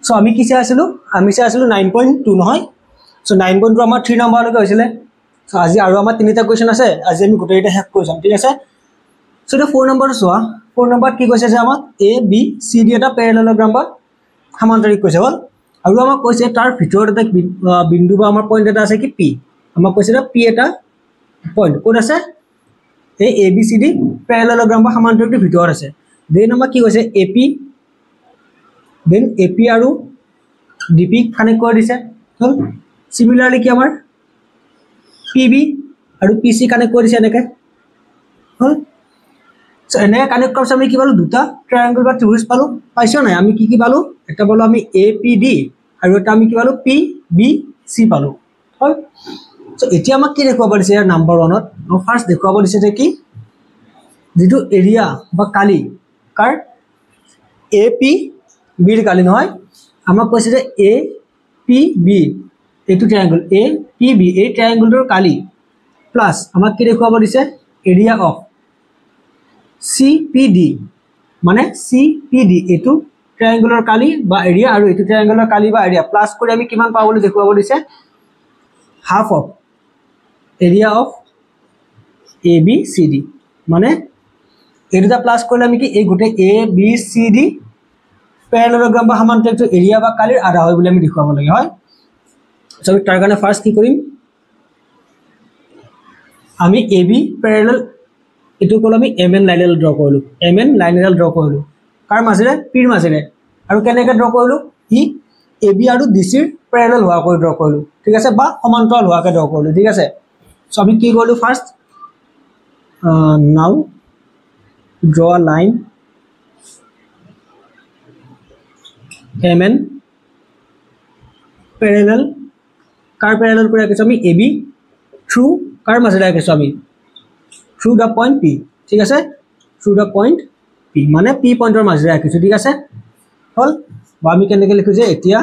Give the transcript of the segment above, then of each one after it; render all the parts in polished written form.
So আমি কি চাই আছিলো 9.2 নহয় সো 9.2 আমাৰ 3 নম্বৰ লৈকে হৈছিল সো আজি আৰু আমাৰ তিনিটা কোৱেশ্চন আছে আজি আমি গোটেইটা হেক কৰি যাম ঠিক আছে সো এটা 4 নম্বৰ চোৱা 4 নম্বৰ কি কৈছে যে আমাক a b c d এটা প্যাৰালেলোগ্ৰাম বা সমান্তৰিক কৈছে হল আৰু আমাক কৈছে তাৰ ভিতৰত এটা বিন্দু বা আমাৰ পইণ্ট এটা আছে কি p আমাক কৈছে p এটা পইণ্ট কোন আছে এই a b c d প্যাৰালেলোগ্ৰাম বা সমান্তৰিকৰ ভিতৰত আছে দেন আমাক কি কৈছে ap then ap আৰু dp কানেক্ট কৰি দিছে হল সিমিলাৰলি কি আমাৰ pb আৰু pc কানেক্ট কৰি দিছে এনেকে হল সো এনে কানেক্ট কৰাৰ আমি কি পালো দুটা ট্ৰায়াঙ্গল বা ত্ৰিভুজ পালো পাইছো নাই আমি কি পালো এটা পালো আমি apd আৰু এটা আমি কি পালো pbc পালো হল সো এতিয়া আমাক কি দেখুৱাব দিছে ইয়াৰ নাম্বাৰ 1ত ফাৰ্স্ট দেখুৱাব দিছে যে কি যেটো এৰিয়া বা কালি কাৰ ap b ৰ কালি নহয় আমাক কৈছে যে apb এইটো ট্ৰায়াঙ্গল apb এই ট্ৰায়াঙ্গলটোৰ কালি প্লাস আমাক কি দেখুৱাব দিছে এৰিয়া অফ cpd মানে cpd এইটো ট্ৰায়াঙ্গলৰ কালি বা এৰিয়া আৰু এইটো ট্ৰায়াঙ্গলৰ কালি বা এৰিয়া প্লাস কৰি আমি কিমান পাব বুলি দেখুৱাব দিছে half of area of abcd মানে এটা প্লাস কৰিলে আমি কি এই গোটে abcd প্যাৰালেলোগ্ৰাম বা সমান্তৰিক এৰিয়া বা কালিৰ আধা হয় বুলি আমি দেখুৱাব লাগে হয় সো তাৰ কাৰণে ফাৰ্স্ট কি কৰিম আমি ab প্যাৰালেল এটো কল আমি mn লাইনেল ড্ৰ কৰিলো mn লাইনেল ড্ৰ কৰিলো কাৰ মাজেৰে p ৰ মাজেৰে আৰু কেনেকৈ ড্ৰ কৰিলো ই ab আৰু dc ৰ প্যাৰালেল হোৱা কৰি ড্ৰ কৰিলো ঠিক আছে বা সমান্তৰাল হোৱাকে ড্ৰ কৰিলো ঠিক আছে সো আমি কি কৰিলো ফাৰ্স্ট নাও draw a line mn parallel car parallel কৰি ৰাখিছো আমি ab through কাৰ মাজেৰে ৰাখিছো আমি through the point p ঠিক আছে through the point p মানে p পইণ্টৰ মাজেৰে ৰাখিছো ঠিক আছে হল বা আমি কেনেকৈ লিখো যে এতিয়া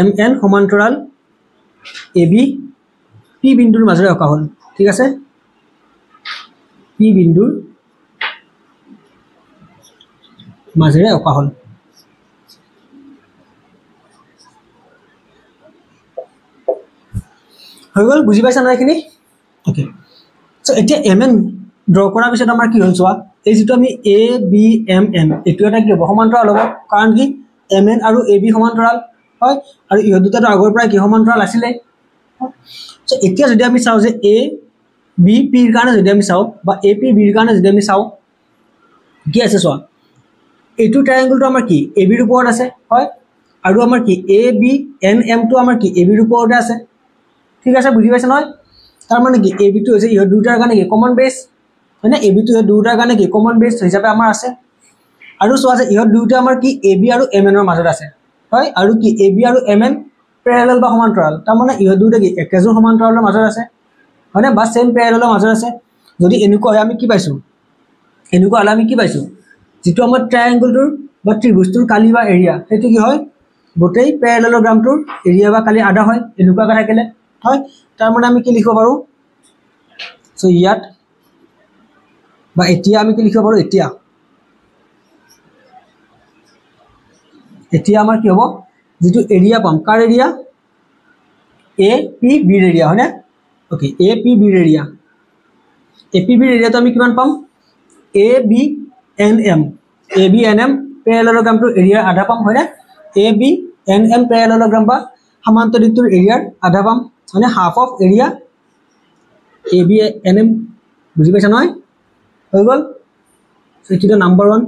mn সমান্তৰাল ab p বিন্দুৰ মাজেৰে ৰখা হল ঠিক আছে p বিন্দুৰ মাজেৰে ৰখা হল হৈ গল বুজি পাইছা না এখিনি ওকে সো এতিয়া mn ড্ৰ কৰাৰ পিছত আমাৰ কি হ'ল চোৱা এই যেটো আমি a b m n এটো এটা কি হ'ব সমান্তৰাল হ'ব কাৰণ কি mn আৰু ab সমান্তৰাল হয় আৰু ইহ দুটাটো আগৰ পৰা কি সমান্তৰাল আছিল সো এতিয়া যদি আমি চাও যে a b p ৰ কাৰণে যদি আমি চাও বা ap b ৰ কাৰণে যদি আমি চাও কি আছে চোৱা এইটো ট্ৰায়াঙ্গলটো আমাৰ কি ab ৰ ওপৰত আছে হয় আৰু আমাৰ কি a b n m টো আমাৰ কি ab ৰ ওপৰতে আছে ঠিক আছে বুজি পাইছা নহয় তাৰ মানে কি ab টো হৈছে ইহ দুটাৰ কাৰণে কি কমন বেস মানে ab টো ইহ দুটাৰ কাৰণে কি কমন বেস হিচাপে আমাৰ আছে আৰু চোৱা যে ইহ দুটা আমাৰ কি ab আৰু mn ৰ মাজত আছে হয় আৰু কি ab আৰু mn প্যাৰালেল বা সমান্তৰাল তাৰ মানে ইহ দুটা কি একেজন সমান্তৰালৰ মাজত আছে মানে বা সেম প্যাৰালেলৰ মাজত আছে যদি এনেকুৱা হয় আমি কি পাইছো এনেকুৱা হলে আমি কি পাইছো যেটো আমাৰ ট্ৰায়াঙ্গলটোৰ বা ত্ৰিভুজটোৰ কালি বা এৰিয়া সেইটো কি হয় গোটেই প্যাৰালেলোগ্ৰামটোৰ এৰিয়া বা কালি আধা হয় এনেকুৱাকৈ থাকিলে হয় তাৰ মানে আমি কি লিখিব পাৰো সো ইয়াত বা এতিয়া আমি কি লিখিব পাৰো এতিয়া আমাৰ কি হ'ব যেটো এৰিয়া পাম কাৰ এৰিয়া a p b ৰ এৰিয়া হয় না ওকে a p b ৰ এৰিয়া a p b ৰ এৰিয়াটো আমি কিমান পাম a b n m প্যাৰালেলোগ্ৰামটোৰ এৰিয়াৰ আধা পাম হয় না a b n m প্যাৰালেলোগ্ৰাম বা সমান্তৰিকটোৰ এৰিয়াৰ আধা পাম মানে half of area a b n m বুজি পাইছা নহয় হৈ গল সো এটো নাম্বাৰ 1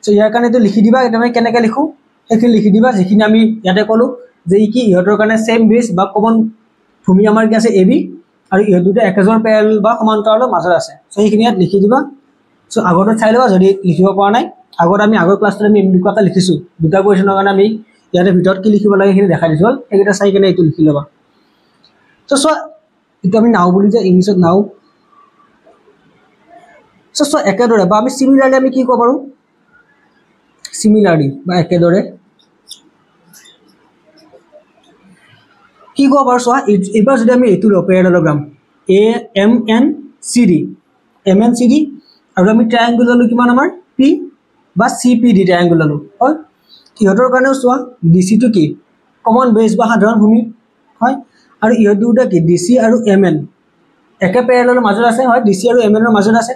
সো ইয়াৰ কাৰণে তো লিখি দিবা এটা আমি কেনেকৈ লিখো এখিনি লিখি দিবা যেখিনি আমি ইয়াতে কলো যে কি ইহতৰ কাৰণে সেম বেস বা কমন ভূমি আমাৰ কি আছে ab আৰু ইহ দুটা একেজন প্যাৰালেল বা সমান্তৰালৰ মাজত আছে সো এইখিনি ইয়াত লিখি দিবা সো আগতে চাই লবা যদি লিখিব পৰা নাই আগত আমি আগৰ ক্লাছটোত আমি এনেকুৱাটা লিখিছো দুটা কোৱেশ্চনৰ কাৰণে আমি ইয়াতে ভিতৰত কি লিখিব লাগে এখিনি দেখাই দিছো এইটা চাই কেনে এইটো লিখি লবা সো এটা আমি নাও বুলি যে ইংলিশত নাও সো একেদৰে বা আমি সিমিলাৰলি আমি কি ক'ব পাৰো সিমিলাৰলি বা একেদৰে কি ক'ব পাৰো চোৱা এবাৰ যদি আমি এইটো প্যাৰালেলোগ্ৰাম a m n c d আৰু আমি ট্ৰায়াঙ্গল ললো কিমান আমাৰ p বা CPD ট্ৰায়াঙ্গল ললো হয় ইহতৰ কাৰণে চোৱা DC টু কি কমন বেস বা সাধাৰণ ভূমি হয় আৰু ইহত দুটা কি DC আৰু MN একে প্যাৰেলেলৰ মাজত আছে হয় DC আৰু MN ৰ মাজত আছে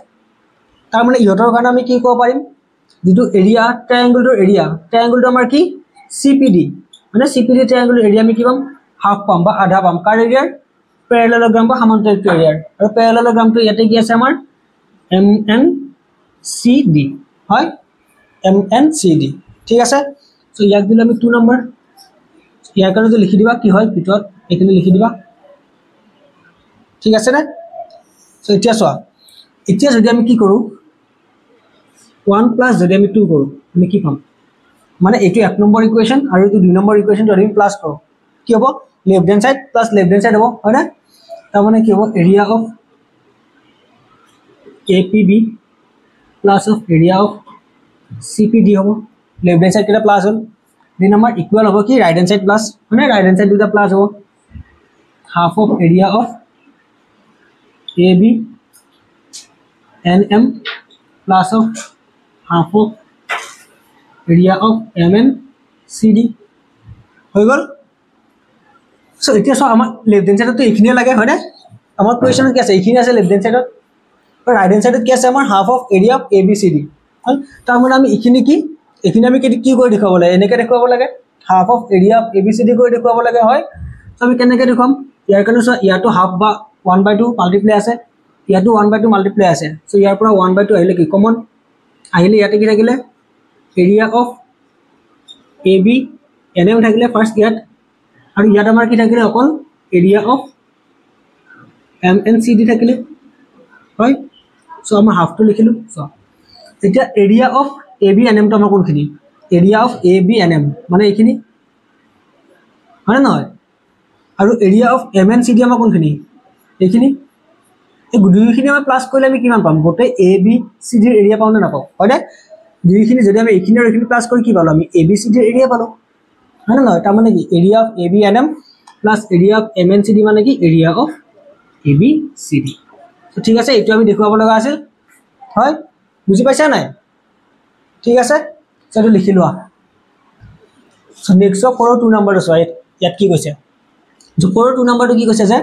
তাৰ মানে ইহতৰ কাৰণে আমি কি ক'ব পাৰিম যেটো এৰিয়া ট্ৰায়াঙ্গলটো আমাৰ কি CPD মানে CPD ট্ৰায়াঙ্গল এৰিয়া আমি কি পাম হাফ পাম বা আধা পাম কাৰ এৰিয়াৰ প্যাৰেলেলোগ্ৰাম বা সমান্তৰাল এৰিয়াৰ আৰু প্যাৰেলেলোগ্ৰামটো ইয়াতে কি আছে আমাৰ MNCD হয় MNCD ঠিক আছে সো ইয়াক দিলে আমি 2 নম্বৰ ইয়াৰ কাৰণে লিখি দিবা কি হয় ভিতৰত এখিনি লিখি দিবা ঠিক আছে না সো এতিয়া চোৱা এতিয়া যদি আমি কি কৰো 1 প্লাস যদি আমি 2 কৰো আমি কি পাম মানে এটো 1 নম্বৰ ইকুৱেচন আৰু এটো 2 নম্বৰ ইকুৱেচনটো আমি প্লাস কৰো কি হ'ব left hand side plus left hand side হ'ব হয় না তাৰ মানে কি হ'ব area of APB plus of area of CPD hobo left hand side keta plus hol din number equal hobo ki right hand side plus mane right hand side duta plus hobo half of area of AB NM plus of half of area of MN CD hoi gol so etia so amar left hand side to ekhini lage hoy na amar question ki ase ekhini ase left hand side right hand side কি আছে আমাৰ half of area of ABCD হয় তাৰ মানে আমি এখিনি আমি কি কৰি দেখাব লাগে এনেকে দেখাব লাগে half of area of ABCD কৰি দেখাব লাগে হয় তো আমি কেনেকে দেখাম ইয়াৰ কাৰণে ইয়াটো হাফ বা 1/2 মাল্টিপ্লাই আছে ইয়াটো 1/2 মাল্টিপ্লাই আছে সো ইয়াৰ পৰা 1/2 আহিলে কি কমন আহিলে ইয়াতে কি থাকিলে এৰিয়া অফ AB NM থাকিলে ফাৰ্স্ট ইয়াত আৰু ইয়াত আমাৰ কি থাকিলে অকল এৰিয়া অফ MNCD থাকিলে হয় সো আমাৰ হাফ টু লিখিলো সো এতিয়া এৰিয়া অফ AB NM তো আমাৰ কোনখিনি এৰিয়া অফ AB NM মানে এইখিনি হয় নহয় আৰু এৰিয়া অফ MNCD আমাৰ কোনখিনি এইখিনি এই দুইখিনি আমাৰ প্লাস কৰিলে আমি কিমান পাম গোটে ABCD ৰ এৰিয়া পাও না নাপাও হয় না দুইখিনি যদি আমি এইখিনি আৰু এইখিনি প্লাস কৰি কি পালো আমি ABCD ৰ এৰিয়া পালো হয় না নহয় তাৰ মানে কি area of AB NM plus area of MNCD মানে কি এৰিয়া অফ ABCD তো ঠিক আছে এটো আমি দেখুৱাব লগা আছিল হয় বুজি পাইছা নাই ঠিক আছে সেটো লিখি লোৱা সো নেক্সট ফৰ 2 নম্বৰটো চোৱা ইয়াত কি কৈছে যে ফৰ 2 নম্বৰটো কি কৈছে যে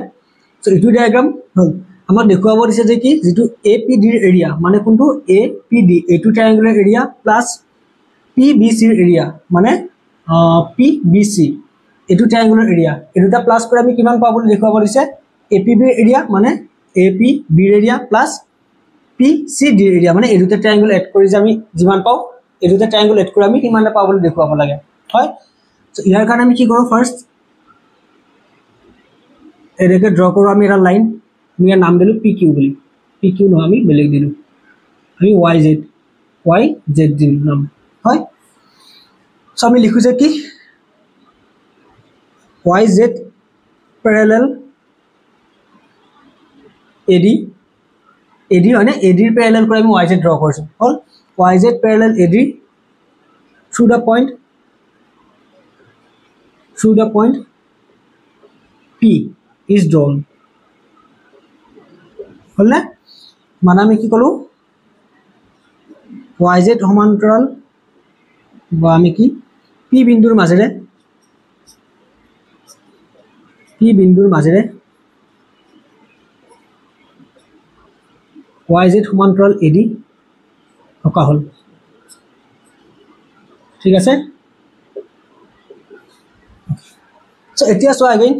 সো ইটো ডায়াগ্ৰাম আমাক দেখুৱাব দিছে যে কি যেটো APD ৰ এৰিয়া মানে কোনটো APD এটো ট্ৰায়াঙ্গুলাৰ এৰিয়া প্লাস PBC ৰ এৰিয়া মানে PBC এটো ট্ৰায়াঙ্গুলাৰ এৰিয়া এটোটা প্লাস কৰি আমি কিমান পাব বুলি দেখুৱাব দিছে APB ৰ এৰিয়া মানে APB ৰ এৰিয়া প্লাস PCD ৰ এৰিয়া মানে এটোটা ট্ৰায়াঙ্গল এড কৰি যে আমি যিমান পাও এটোটা ট্ৰায়াঙ্গল এড কৰি আমি কিমান পাব বুলি দেখুৱাব লাগে হয় সো ইয়াৰ কাৰণে আমি কি কৰো ফাৰ্স্ট এটাকে ড্ৰ কৰো আমি এটা লাইন আমি নাম দিলো PQ বুলি PQ ন আমি বেলেগ দিলো আমি YZ দিলো নাম হয় সো আমি লিখো যে কি YZ parallel AD মানে AD ৰ প্যাৰেলাল কৰি আমি YZ ড্ৰ কৰিছো হল YZ parallel AD through the point P is drawn হল না মানে আমি কি কলো YZ সমান্তৰাল বা আমি কি P বিন্দুৰ মাজেৰে YZ সমান্তৰাল AD থকা হল ঠিক আছে সো এতিয়া সো अगेन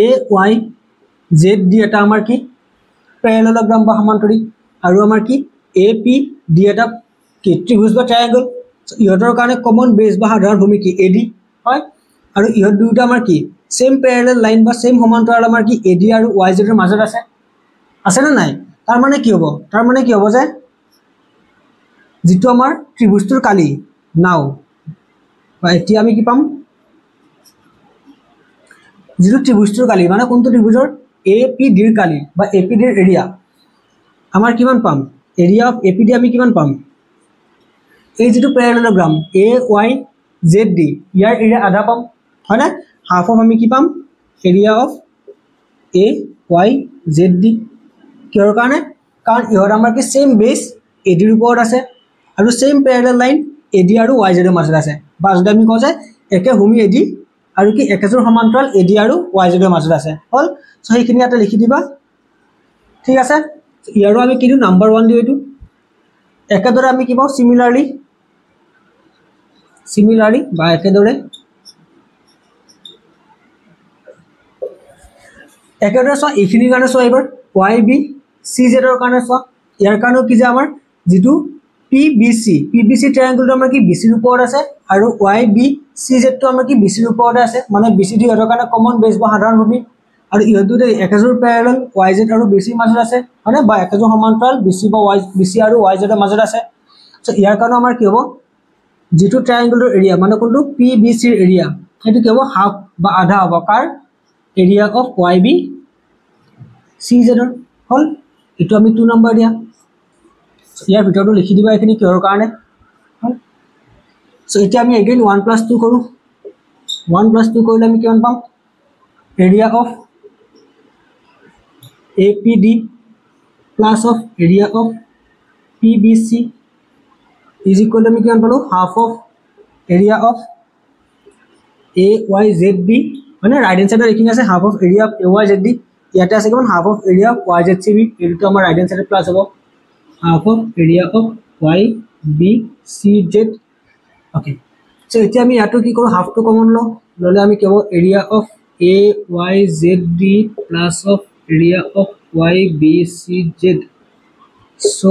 AYZ এটা আমাৰ কি প্যাৰেলেলোগ্ৰাম বা সমান্তৰিক আৰু আমাৰ কি APD এটা কি ত্ৰিভুজ বা ট্ৰায়াঙ্গল ইহতৰ কাৰণে কমন বেস বা সাধাৰণ ভূমি কি AD হয় আৰু ইহত দুটা আমাৰ কি সেম প্যাৰেলেল লাইন বা সেম সমান্তৰাল আমাৰ কি AD আৰু YZ ৰ মাজত আছে না নাই তাৰ মানে কি হ'ব যে যেটো আমাৰ ত্ৰিভুজটোৰ কালি নাও বা এতিয়া আমি কি পাম যেটো ত্ৰিভুজটোৰ কালি মানে কোনটো ত্ৰিভুজৰ APD ৰ কালি বা APD ৰ এৰিয়া আমাৰ কিমান পাম এৰিয়া অফ APD আমি কিমান পাম এই যেটো প্যাৰেলেলোগ্ৰাম AYZD ইয়াৰ এৰিয়া আধা পাম হয় না হাফ অফ আমি কি পাম এৰিয়া অফ AYZD কিহৰ কাৰণে কাৰণ ইহৰ আমাৰ কি সেম বেস AD ৰ ওপৰত আছে আৰু সেম প্যাৰালাল লাইন AD আৰু YZ ৰ মাজত আছে বা যদি আমি কওঁ যে একে ভূমি AD আৰু কি একেজোৰ সমান্তৰাল AD আৰু YZ ৰ মাজত আছে হল সো সেইখিনি ইয়াতে লিখি দিবা ঠিক আছে ইয়াৰো আমি কিটো নাম্বাৰ 1 দিও এটো একেদৰে আমি কি পাও সিমিলাৰলি বা একেদৰে সো এইখিনিৰ কাৰণে সো এবাৰ YB CZ ৰ কাৰণে সো ইয়াৰ কাৰণেও কি যে আমাৰ যেটো PBC ট্ৰায়াঙ্গলটো আমাৰ কি BC ৰ ওপৰত আছে আৰু YB CZ টো আমাৰ কি BC ৰ ওপৰত আছে মানে BC টো ইয়াৰ কাৰণে কমন বেস বা সাধাৰণ ভূমি আৰু ইহতুতে একেজোৰ প্যাৰালাল YZ আৰু BC ৰ মাজত আছে মানে বা একেজোৰ সমান্তৰাল BC আৰু YZ ৰ মাজত আছে সো ইয়াৰ কাৰণে আমাৰ কি হ'ব যেটো ট্ৰায়াঙ্গলৰ এৰিয়া মানে কোনটো PBC ৰ এৰিয়া হেতু কি হ'ব হাফ বা আধা হ'ব কাৰ এৰিয়া অফ YB CZ ৰ হল এটো আমি 2 নম্বৰ দিয়া ইয়াৰ ভিতৰটো লিখি দিবা এখিনি কিহৰ কাৰণে সো এতিয়া আমি এগেইন 1 + 2 কৰো 1 + 2 কৰিলে আমি কিমান পাম area of APD plus of area of PBC is equal to আমি কিমান পালো half of area of AYZB মানে রাইট হ্যান্ড সাইডে লিখিং আছে half of area of AYZB ইয়াতে আছে কিমান half of area of YZCB এটো আমাৰ রাইট হ্যান্ড সাইডে প্লাস হ'ব half of area of YBCZ okay so এতিয়া আমি ইয়াটো কি কৰো half to common ললে আমি cable area of AYZB plus of area of YBCZ so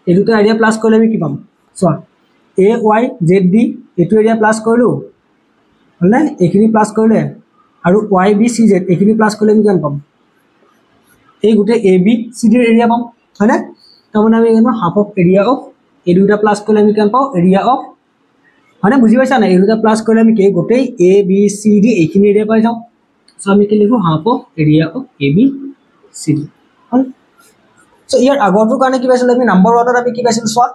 এটোতে area plus কৰিলে আমি কি পাম so AYZB এটো area plus কৰিলো হলে এখিনি প্লাস কৰিলে আৰু YBCZ এখিনি প্লাস কৰিলে আমি কিমান পাম এই গুটে ABCD ৰ এৰিয়া পাম হয়নে তাৰমানে আমি এনো হাফ অফ এৰিয়া অফ এই দুটা প্লাস কৰিলে আমি কিমান পাও এৰিয়া অফ মানে বুজি পাইছা না এই দুটা প্লাস কৰিলে আমি কি গুটে ABCD এখিনি এৰিয়া পাই যাও সো আমি কি লিখো half of area of ABCD হল সো ইয়াৰ আগৰটো কাৰণে কি পাইছিল আমি নাম্বাৰ 1 ত আমি কি পাইছিল সোৱা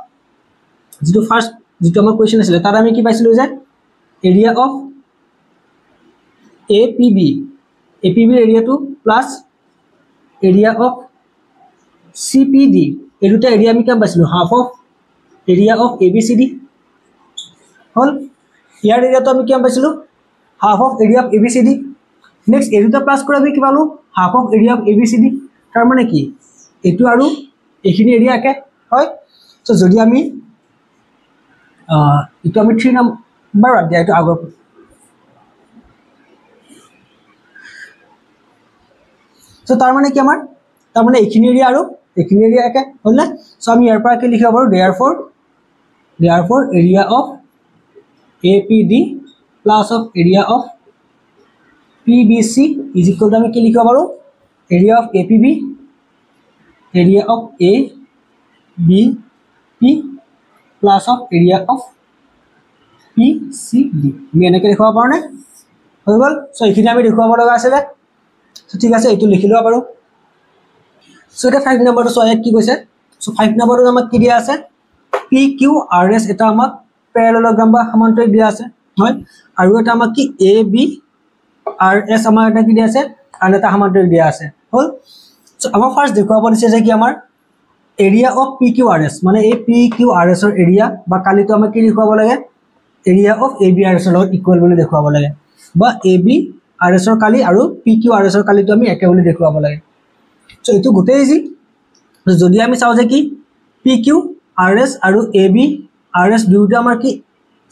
যেটো ফাৰ্স্ট যেটো আমাৰ কোৱেশ্চন আছিল তাত আমি কি পাইছিলো যে area of APB area to plus area of CPD এটোতে area আমি কিমান পাইছিলো half of area of ABCD hall year area তো আমি কিমান পাইছিলো half of area of ABCD next এটোতে প্লাস কৰি আমি কি পালো half of area of ABCD তাৰ মানে কি এটো আৰু এখিনি এৰিয়া একে হয় সো যদি আমি এটো আমি 3 নম্বৰ অধ্যায় এটো আগৰ সো তাৰ মানে কি আমাৰ তাৰ মানে এখিনি এৰিয়া আৰু এখিনি এৰিয়া একে হল না সো আমি ইয়াৰ পৰা কি লিখিব পাৰো therefore area of APD plus of area of PBC is equal to আমি কি লিখিব পাৰো area of APB area of ABP plus of area of PCD আমি এনেকে লিখিব পাৰো না হৈ গল সো এখিনি আমি লিখিব লগা আছে সো ঠিক আছে এটো লিখি লওয়া পাৰো সো এটা 5 নম্বৰটো সো কি কৈছে সো 5 নম্বৰটো আমাক কি দিয়া আছে PQRS এটা আমাক প্যাৰালেলোগ্ৰাম বা সমান্তৰাল দিয়া আছে হয় আৰু এটা আমাক কি ABRS আমাক এটা কি দিয়া আছে আৰু এটা সমান্তৰাল দিয়া আছে হল সো আমাক ফাৰ্স্ট দেখুৱাব দিছে যে কি আমাৰ এৰিয়া অফ PQRS মানে এই PQRS ৰ এৰিয়া বা কালিটো আমাক কি লিখুৱাব লাগে এৰিয়া অফ ABRS ৰ লগত ইকুয়াল বুলি দেখুৱাব লাগে বা ABRS ৰ কালি আৰু PQRS ৰ কালিটো আমি একে বুলি দেখুৱাব লাগে সো এটো গুটে ইজি যদি আমি চাও যে কি PQRS আৰু ABRS দুটা আমাৰ কি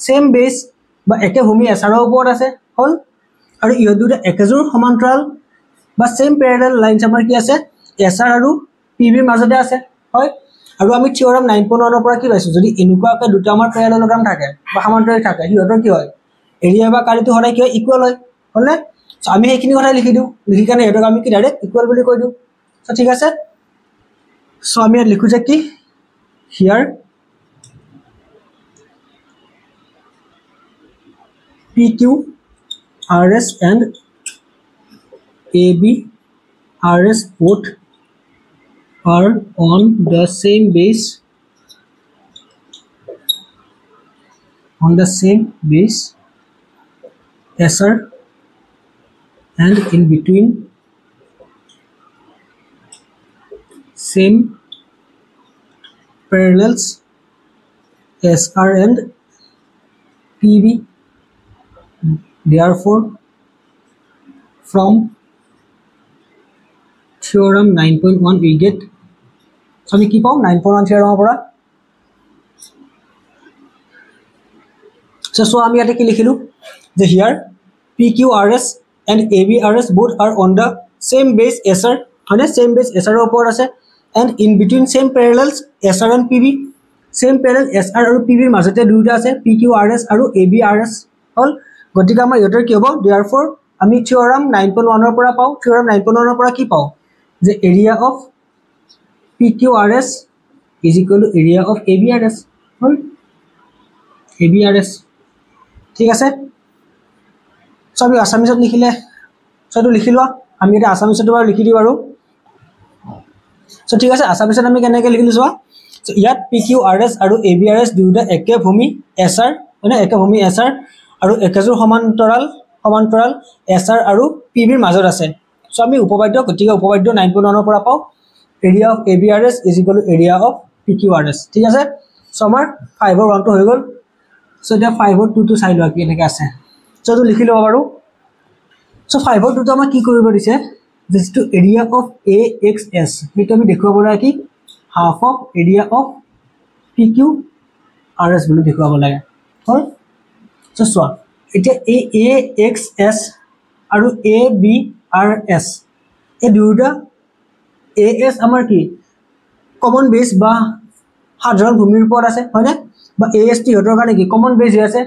সেম বেস বা একে ভূমি এছাৰৰ ওপৰত আছে হল আৰু ইহ দুটা একেজোৰ সমান্তৰাল বা সেম প্যাৰালাল লাইনস আমাৰ কি আছে এছআৰ আৰু PB ৰ মাজতে আছে হয় আৰু আমি থিওৰাম 9.1 ৰ পৰা কি পাইছো যদি এনেকুৱাকে দুটা আমাৰ প্যাৰালেলোগ্ৰাম থাকে বা সমান্তৰাল থাকে হিহঁতৰ কি হয় এৰিয়া বা কালিটো হৰাই কি ইকুয়াল হয় হলনে সো আমি এইখিনি কথা লিখি দিও লিখি কানে হেতক আমি কি ডাইৰেক্ট ইকুয়াল বুলি কৈ দিও সো ঠিক আছে সো আমি লিখো যে কি here PQRS and ABRS both are on the same base SR and in between same parallels SR and PB. Therefore, from theorem 9.1 we get, so we keep on 9.1 theorem opera. So আমি ইয়াতে কি লিখিলো যে here PQRS and ABRS both are on the same base SR, মানে same base SR ওপৰত আছে, and in between same parallels SR and PB, same parallel SR আৰু PB ৰ মাজতে দুটা আছে PQRS আৰু ABRS হল। গতিকে আমাৰ ইহঁতৰ কি হ'ব, therefore আমি theorem 9.1 ৰ পৰা পাও, theorem 9.1 ৰ পৰা কি পাও যে area of PQRS is equal to area of ABRS hall ABRS। ঠিক আছে, সো আমি আসামিছত লিখিলে সটো লিখি লোৱা, আমি এটা আসামিছত বাৰু লিখি দিও আৰু। সো ঠিক আছে, আসামিছত আমি কেনেকৈ লিখিলো চোৱা, সো ইয়াত PQRS আৰু ABRS দুটা একে ভূমি SR, মানে একে ভূমি SR আৰু একেজোৰ সমান্তৰাল SR আৰু PB ৰ মাজত আছে। সো আমি উপবাদ্য, গতিকে উপবাদ্য 9.1 ৰ পৰা পাও area of ABRS is equal to area of PQRS। ঠিক আছে, সো আমাৰ 5 ৰ 1 টো হৈ গল। সো এটা 5 ৰ 2 টো চাই লোৱা কি এনেকৈ আছে, সো তো লিখি লও বাৰু। সো 5 ৰ 2 টো আমাক কি কৰিব দিছে, this to area of AXS, এটা আমি দেখুৱাব লাগে কি half of area of PQRS বুলি দেখুৱাব লাগে হল। সো চোৱা এতিয়া AXS আৰু ABRS এই দুটা AS আমাৰ কি কমন বেস বা সাধাৰণ ভূমিৰ ওপৰত আছে হয়নে, বা AS টি হতৰ কাৰণে কি কমন বেস হৈ আছে,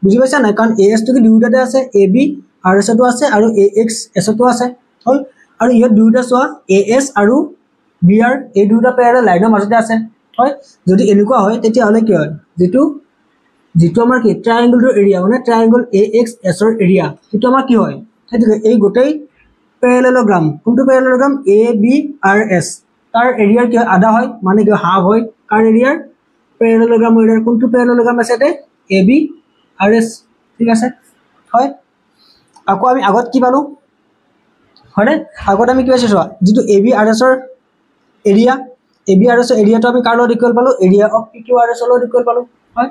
বুজি পাইছা না, কাৰণ AS টো কি দুটাতে আছে, ABRS টো আছে আৰু AXS টো আছে হল। আৰু ইয়াত দুটা চোৱা AS আৰু BR এই দুটা পেয়াৰৰ লাইনৰ মাজতে আছে হয়। যদি এনেকুৱা হয় তেতিয়া হলে কি হয়, যেটো আমাৰ কি ট্ৰায়াঙ্গলৰ এৰিয়া, মানে ট্ৰায়াঙ্গল AXS ৰ এৰিয়া, সেইটো আমাৰ কি হয়, সেইটো এই গোটেই প্যাৰালেলোগ্ৰাম, কোনটো প্যাৰালেলোগ্ৰাম ABRS তাৰ এৰিয়াৰ কি আধা হয়, মানে কি হাফ হয় কাৰ এৰিয়াৰ প্যাৰালেলোগ্ৰাম এৰিয়াৰ, কোনটো প্যাৰালেলোগ্ৰাম আছে তে ABRS। ঠিক আছে হয়, আকৌ আমি আগত কি পালো হয়নে, আগত আমি কি পাইছো চোৱা, যেটো ABRS ৰ এৰিয়া, ABRS ৰ এৰিয়াটো আমি কাৰ লগত ইকুৱেল পালো, এৰিয়া অফ PQRS ৰ লগত ইকুৱেল পালো হয়।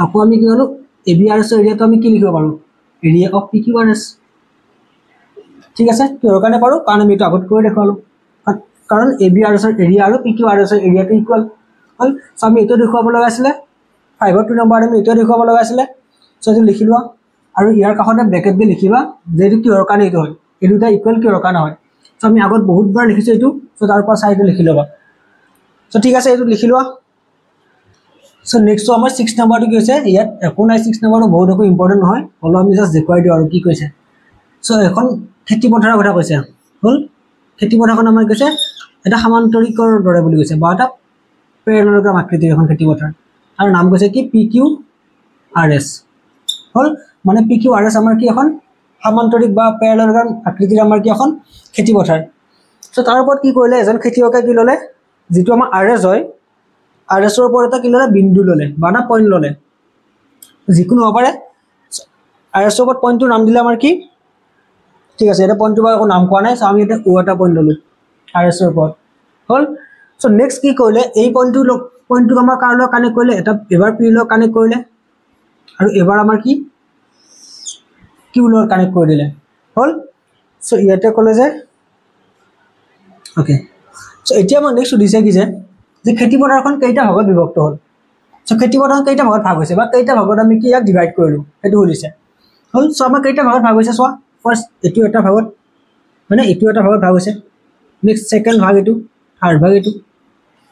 আকৌ আমি কি হলো ABRS ৰ এৰিয়াটো আমি কি লিখিব পাৰো, এৰিয়া অফ PQRS। ঠিক আছে, কিহৰ কাৰণে পাৰো, কাৰণ আমি এইটো আগত কৰি দেখালো, কাৰণ ABRS ৰ এৰিয়া আৰু PQRS ৰ এৰিয়াটো ইকুৱেল হল। সো আমি এইটো দেখুৱাব লগা আছিলে 5 ৰ 2 নম্বৰ, আমি এইটো দেখুৱাব লগা আছিলে। সো এইটো লিখি লোৱা আৰু ইয়াৰ কাষতে ব্ৰেকেট দি লিখিবা যে এইটো কিহৰ কাৰণে এইটো হয়, এই দুটা ইকুৱেল কিহৰ কাৰণে হয়। সো আমি আগত বহুতবাৰ লিখিছো এইটো, সো তাৰ পৰা চাই এইটো লিখি ল'বা। সো ঠিক আছে, এইটো লিখি লোৱা। সো নেক্সট আমাৰ 6 নম্বৰটো কি হৈছে, ইয়াত একো নাই, 6 নম্বৰটো বহুত একো ইম্পৰ্টেণ্ট নহয়, হলো আমি জাস্ট দেখুৱাই দিও আৰু কি কৈছে। সো এখন খেতি পথাৰৰ কথা কৈছে হল, খেতি পথাৰখন আমাৰ কৈছে এটা সমান্তৰিকৰ দৰে বুলি কৈছে, বা এটা প্যাৰালেলোগ্ৰাম আকৃতিৰ এখন খেতি পথাৰ, আৰু নাম কৈছে কি PQRS হল, মানে PQRS আমাৰ কি এখন সমান্তৰিক বা প্যাৰালেলোগ্ৰাম আকৃতিৰ আমাৰ কি এখন খেতি পথাৰ। সো তাৰ ওপৰত কি কৰিলে, এজন খেতিয়কে কি ললে, যেটো আমাৰ RS হয়, RS ৰ ওপৰত এটা কি ললে বিন্দু ললে বা না পইণ্ট ললে, যিকোনো হ'ব পাৰে, RS ৰ ওপৰত পইণ্টটোৰ নাম দিলে আমাৰ কি, ঠিক আছে, এটা পইণ্টটো বা একো নাম কোৱা নাই, সো আমি এটা এটা পইণ্ট ললো RS ৰ ওপৰত হল। সো নেক্সট কি কৰিলে, এই পইণ্টটোক আমাৰ কাৰ লগত কানেক্ট কৰিলে, এটা এবাৰ P লগত কানেক্ট কৰিলে আৰু এবাৰ আমাৰ কি Q লগত কানেক্ট কৰি দিলে হল। সো ইয়াতে ক'লে যে ওকে, সো এতিয়া মই নেক্সট সুধিছে কি যে খেতি পথাৰখন কেইটা ভাগত বিভক্ত হল, সো খেতি পথাৰখন কেইটা ভাগত ভাগ হৈছে বা কেইটা ভাগত আমি কি ইয়াক ডিভাইড কৰিলো সেইটো সুধিছে হল। সো আমাৰ কেইটা ভাগত ভাগ হৈছে চোৱা, ফাৰ্স্ট এইটো এটা ভাগত, মানে এইটো এটা ভাগত ভাগ হৈছে, নেক্সট সেকেন্ড ভাগ এইটো, থাৰ্ড ভাগ এইটো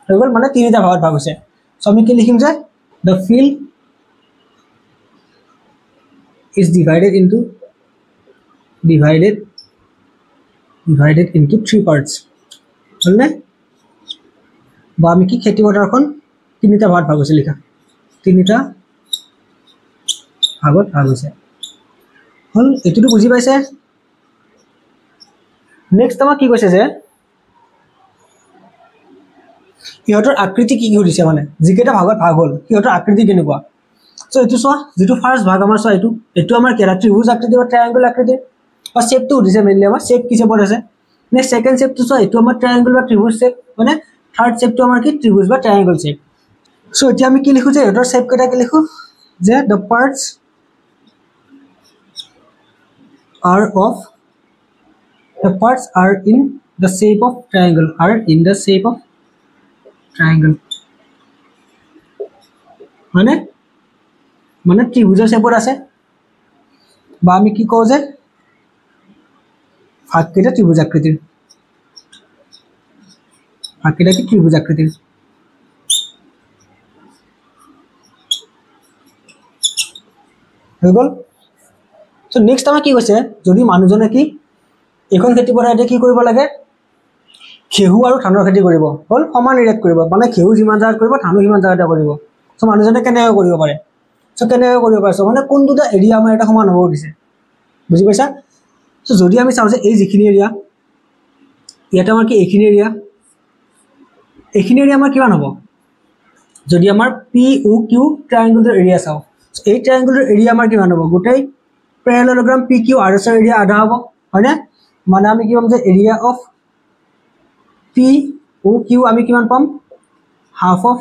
হৈ গল, মানে তিনিটা ভাগত ভাগ হৈছে। সো আমি কি লিখিম যে the field is divided into 3 parts হল না, বা আমি কি খেতি পথাৰখন তিনিটা ভাগত ভাগ হৈছে, লিখা তিনিটা ভাগত ভাগ হৈছে হল। এটোটো বুজি পাইছে। নেক্সট আমাৰ কি কৈছে যে ইহঁতৰ আকৃতি কি সুধিছে, মানে যিকেইটা ভাগত ভাগ হল ইহঁতৰ আকৃতি কেনেকুৱা। সো এইটো চোৱা, যেটো ফাৰ্স্ট ভাগ আমাৰ চোৱা, এইটো আমাৰ কেৰা ত্ৰিভুজ আকৃতি বা ট্ৰায়াঙ্গল আকৃতি, বা শেপটো সুধিছে মেইনলি আমাৰ শেপ কি শেপত আছে। নেক্সট সেকেন্ড শেপটো চোৱা, এইটো আমাৰ ট্ৰায়াঙ্গল বা ত্ৰিভুজ শেপ, মানে থাৰ্ড শেপটো আমাৰ কি ত্ৰিভুজ বা ট্ৰায়াঙ্গল শেপ। সো এতিয়া আমি কি লিখো যে এটাৰ শেপ কেটা কি লিখো যে the parts are in the shape of triangle মানে ত্ৰিভুজৰ শেপত আছে বা আমি কি কও যে ভাগকেটা ত্ৰিভুজ আকৃতিৰ কি ত্ৰিভুজ আকৃতিৰ হৈ গল সো নেক্সট আমাৰ কি কৈছে যদি মানুহজনে কি এখন খেতি পথাৰতে কি কৰিব লাগে খেহু আৰু ধানৰ খেতি কৰিব হল সমান এৰিয়াত কৰিব মানে খেহু যিমান জাগাত কৰিব ধানো সিমান জাগাতে কৰিব সো মানুহজনে কেনেকৈ কৰিব পাৰে সো কেনেকৈ কৰিব পাৰে সো মানে কোন দুটা এৰিয়া আমাৰ এটা সমান হ'ব দিছে বুজি পাইছা সো যদি আমি চাও যে এই যিখিনি এৰিয়া ইয়াতে আমাৰ কি এইখিনি এৰিয়া আমাৰ কিমান হ'ব যদি আমাৰ POQ ট্ৰায়াঙ্গলৰ এৰিয়া চাও এই ট্ৰায়াঙ্গলৰ এৰিয়া আমাৰ কিমান হ'ব গোটেই প্যাৰালেলোগ্ৰাম PQRS এর এরিয়া আধা হবো হয় না মানে আমি কি পাম যে এরিয়া অফ POQ আমি কিমান পাম half of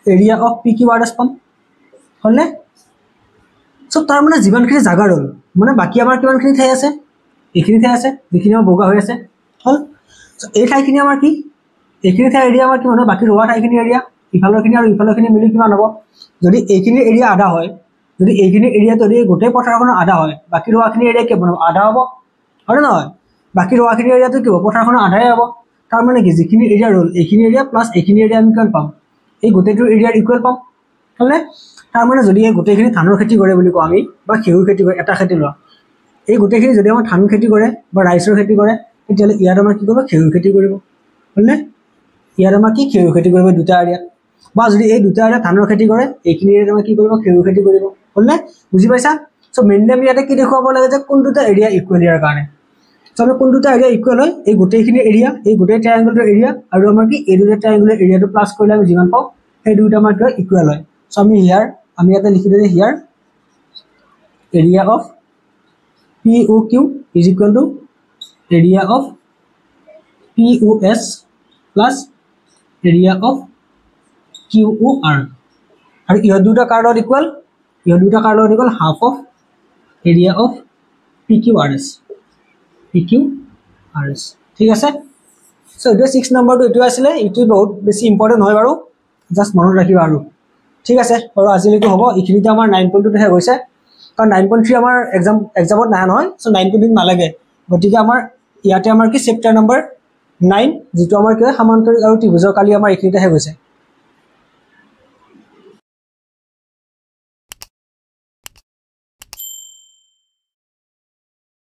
area of PQRS পাম হলে সো তাৰ মানে যিমানখিনি জাগা ৰল মানে বাকি আমাৰ কিমানখিনি ঠাই আছে এইখিনি ঠাই আছে যিখিনি আমাৰ বগা হৈ আছে হল সো এই ঠাইখিনি আমাৰ কি এইখিনি ঠাই এৰিয়া আমাৰ কিমান বাকি ৰৱা ঠাইখিনি এৰিয়া ইফালৰখিনি আৰু ইফালৰখিনি মিলি কিমান হ'ব যদি এইখিনি এৰিয়া আধা হয় যদি এইখিনি এৰিয়া যদি গোটেই পথাৰখন আধা হয় বাকি ৰৱাখিনি এৰিয়া কি হ'ব আধা হ'ব হয় নহয় বাকি ৰৱাখিনি এৰিয়াটো কি হ'ব পথাৰখন আধাই হ'ব তাৰ মানে কি যিখিনি এৰিয়া ৰল এইখিনি এৰিয়া প্লাস এইখিনি এৰিয়া আমি কিমান পাম এই গোটেইটো এৰিয়াৰ ইকুৱেল পাম হলে তাৰ মানে যদি এই গোটেইখিনি ধানৰ খেতি কৰে বুলি কও আমি বা খেহুৰ খেতি কৰে এটা খেতি লোৱা এই গোটেইখিনি যদি আমাৰ ধান খেতি কৰে বা ৰাইচৰ খেতি কৰে তেতিয়ালে ইয়াত আমাৰ কি কৰিব খেহুৰ খেতি কৰিব হলনে ইয়াত আমাৰ কি খেহুৰ খেতি কৰিব দুটা এৰিয়া বা যদি এই দুটা এৰিয়া ধানৰ খেতি কৰে এইখিনি এৰিয়া আমাৰ কি কৰিব খেহুৰ খেতি কৰিব হলনে বুজি পাইছা সো মেইনলি আমি ইয়াতে কি দেখুৱাব লাগে যে কোন দুটা এৰিয়া ইকুৱেল ইয়াৰ কাৰণে সো আমি কোন দুটা এৰিয়া ইকুৱেল হয় এই গোটেইখিনি এৰিয়া এই গোটেই ট্ৰায়াঙ্গলৰ এৰিয়া আৰু আমাৰ কি এই দুটা ট্ৰায়াঙ্গলৰ এৰিয়াটো প্লাস কৰিলে আমি যিমান পাও সেই দুটা আমাৰ কি ইকুৱেল হয় সো আমি ইয়াতে লিখি দিলে here area of POQ is equal to area of POS plus area of QOR আৰু ইহত দুটা কাৰ্ডৰ equal half of area of PQRS ঠিক আছে সো এটা 6 নম্বৰটো এটো আছিল এটো বহুত বেছি ইম্পৰ্টেন্ট হয় বাৰু জাস্ট মনত ৰাখিবা আৰু ঠিক আছে আৰু আজিলৈকে হ'ব ইখিনিতে আমাৰ 9.2 হে গৈছে কাৰণ 9.3 আমাৰ এক্সামত না নহয় সো 9.2 নালাগে গতিকে আমাৰ ইয়াতে আমাৰ কি চেপ্টাৰ নম্বৰ 9 যেটো আমাৰ কি সমান্তৰিক আৰু ত্ৰিভুজৰ কালি আমাৰ ইখিনিতে হে গৈছে